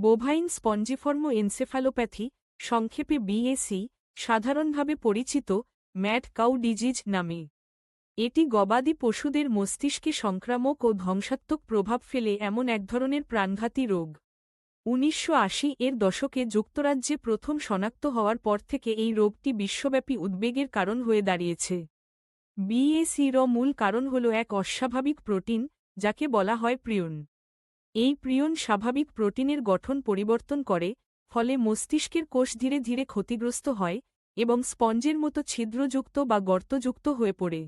Bovine spongiform encephalopathy, সংক্ষেপে BAC, সাধারণভাবে পরিচিত ম্যাড কাউ ডিজিজ নামে। এটি গবাদি পশুদের মস্তিষ্কে সংক্রামক ও ধ্বংসাত্মক প্রভাব ফেলে এমন এক ধরনের প্রাণঘাতী রোগ। ১৯৮০-এর দশকে যুক্তরাজ্যে প্রথম শনাক্ত হওয়ার পর থেকে এই রোগটি বিশ্বব্যাপী উদ্বেগের কারণ হয়ে দাঁড়িয়েছে। বিএসির মূল কারণ হল এক অস্বাভাবিক প্রোটিন, যাকে বলা হয় প্রিয়ন। এই প্রিয়ন স্বাভাবিক প্রোটিনের গঠন পরিবর্তন করে, ফলে মস্তিষ্কের কোষ ধীরে ধীরে ক্ষতিগ্রস্ত হয় এবং স্পঞ্জের মতো ছিদ্রযুক্ত বা গর্তযুক্ত হয়ে পড়ে।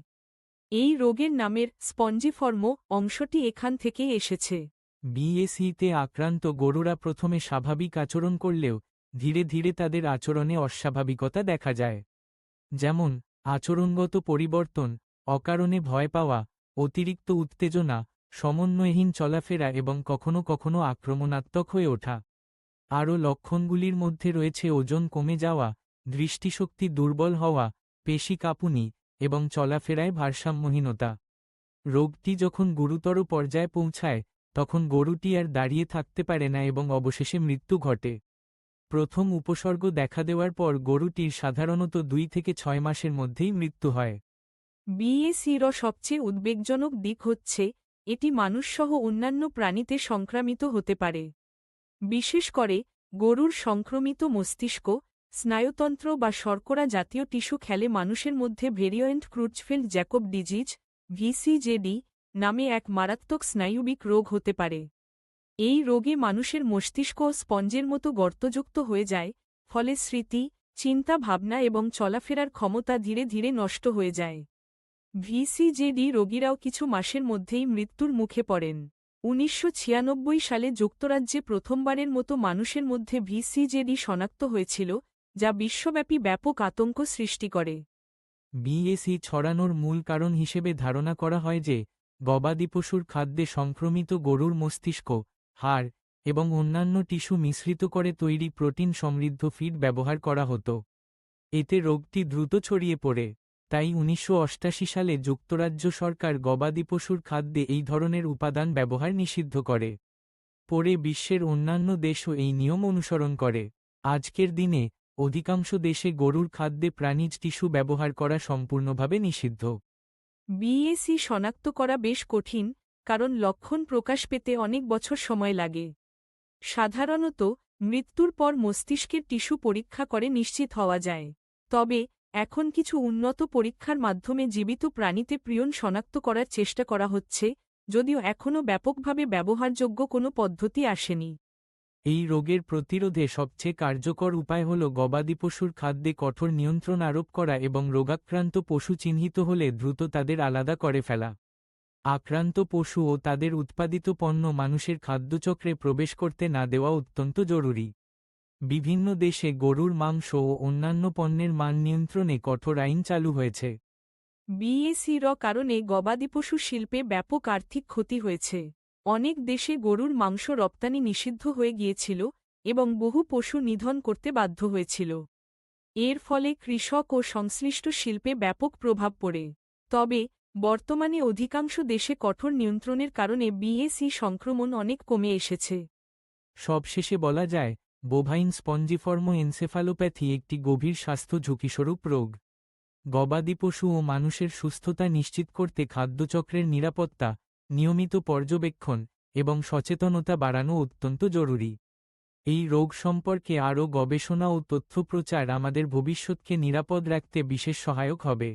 এই রোগের নামের স্পঞ্জিফর্ম অংশটি এখান থেকেই এসেছে। বিএসিতে আক্রান্ত গরুরা প্রথমে স্বাভাবিক আচরণ করলেও ধীরে ধীরে তাদের আচরণে অস্বাভাবিকতা দেখা যায়। যেমন আচরণগত পরিবর্তন, অকারণে ভয় পাওয়া, অতিরিক্ত উত্তেজনা, সমন্বয়হীন চলাফেরা এবং কখনো কখনো আক্রমণাত্মক হয়ে ওঠা। আরও লক্ষণগুলির মধ্যে রয়েছে ওজন কমে যাওয়া, দৃষ্টিশক্তি দুর্বল হওয়া, পেশি কাঁপুনি এবং চলাফেরায় ভারসাম্যহীনতা। রোগটি যখন গুরুতর পর্যায়ে পৌঁছায় তখন গরুটি আর দাঁড়িয়ে থাকতে পারে না এবং অবশেষে মৃত্যু ঘটে। প্রথম উপসর্গ দেখা দেওয়ার পর গরুটির সাধারণত ২ থেকে ৬ মাসের মধ্যেই মৃত্যু হয়। বিএসির সবচেয়ে উদ্বেগজনক দিক হচ্ছে এটি মানুষসহ অন্যান্য প্রাণীতে সংক্রামিত হতে পারে। বিশেষ করে গরুর সংক্রমিত মস্তিষ্ক, স্নায়ুতন্ত্র বা শর্করা জাতীয় টিস্যু খেলে মানুষের মধ্যে ভেরিয়েন্ট ক্রুচফেল্ড জ্যাকব ডিজিজ ভিসিজেডি নামে এক মারাত্মক স্নায়ুবিক রোগ হতে পারে। এই রোগে মানুষের মস্তিষ্ক স্পঞ্জের মতো গর্তযুক্ত হয়ে যায়, ফলে স্মৃতি, চিন্তা ভাবনা এবং চলাফেরার ক্ষমতা ধীরে ধীরে নষ্ট হয়ে যায়। ভিসিজেডি রোগীরাও কিছু মাসের মধ্যেই মৃত্যুর মুখে পড়েন। ১৯৯৬ সালে যুক্তরাজ্যে প্রথমবারের মতো মানুষের মধ্যে ভিসিজেডি শনাক্ত হয়েছিল, যা বিশ্বব্যাপী ব্যাপক আতঙ্ক সৃষ্টি করে। বিএসি ছড়ানোর মূল কারণ হিসেবে ধারণা করা হয় যে গবাদি পশুর খাদ্যে সংক্রমিত গরুর মস্তিষ্ক, হাড় এবং অন্যান্য টিস্যু মিশ্রিত করে তৈরি প্রোটিন সমৃদ্ধ ফিড ব্যবহার করা হতো। এতে রোগটি দ্রুত ছড়িয়ে পড়ে। তাই ১৯৮৮ সালে যুক্তরাজ্য সরকার গবাদি পশুর খাদ্যে এই ধরনের উপাদান ব্যবহার নিষিদ্ধ করে। পরে বিশ্বের অন্যান্য দেশও এই নিয়ম অনুসরণ করে। আজকের দিনে অধিকাংশ দেশে গরুর খাদ্যে প্রাণীজ টিস্যু ব্যবহার করা সম্পূর্ণভাবে নিষিদ্ধ। বিএসি শনাক্ত করা বেশ কঠিন, কারণ লক্ষণ প্রকাশ পেতে অনেক বছর সময় লাগে। সাধারণত মৃত্যুর পর মস্তিষ্কের টিস্যু পরীক্ষা করে নিশ্চিত হওয়া যায়। তবে এখন কিছু উন্নত পরীক্ষার মাধ্যমে জীবিত প্রাণীতে প্রিয়ন শনাক্ত করার চেষ্টা করা হচ্ছে, যদিও এখনও ব্যাপকভাবে ব্যবহারযোগ্য কোনো পদ্ধতি আসেনি। এই রোগের প্রতিরোধে সবচেয়ে কার্যকর উপায় হল গবাদি পশুর খাদ্যে কঠোর নিয়ন্ত্রণ আরোপ করা এবং রোগাক্রান্ত পশু চিহ্নিত হলে দ্রুত তাদের আলাদা করে ফেলা। আক্রান্ত পশু ও তাদের উৎপাদিত পণ্য মানুষের খাদ্যচক্রে প্রবেশ করতে না দেওয়া অত্যন্ত জরুরি। বিভিন্ন দেশে গরুর মাংস ও অন্যান্য পণ্যের মান নিয়ন্ত্রণে কঠোর আইন চালু হয়েছে। বিএসির কারণে গবাদি পশু শিল্পে ব্যাপক আর্থিক ক্ষতি হয়েছে। অনেক দেশে গরুর মাংস রপ্তানি নিষিদ্ধ হয়ে গিয়েছিল এবং বহু পশু নিধন করতে বাধ্য হয়েছিল। এর ফলে কৃষক ও সংশ্লিষ্ট শিল্পে ব্যাপক প্রভাব পড়ে। তবে বর্তমানে অধিকাংশ দেশে কঠোর নিয়ন্ত্রণের কারণে বিএসি সংক্রমণ অনেক কমে এসেছে। সবশেষে বলা যায়, বোভাইন স্পঞ্জিফর্ম এনসেফালোপ্যাথি একটি গভীর স্বাস্থ্য ঝুঁকিস্বরূপ রোগ। গবাদি পশু ও মানুষের সুস্থতা নিশ্চিত করতে খাদ্যচক্রের নিরাপত্তা, নিয়মিত পর্যবেক্ষণ এবং সচেতনতা বাড়ানো অত্যন্ত জরুরি। এই রোগ সম্পর্কে আরও গবেষণা ও তথ্য প্রচার আমাদের ভবিষ্যৎকে নিরাপদ রাখতে বিশেষ সহায়ক হবে।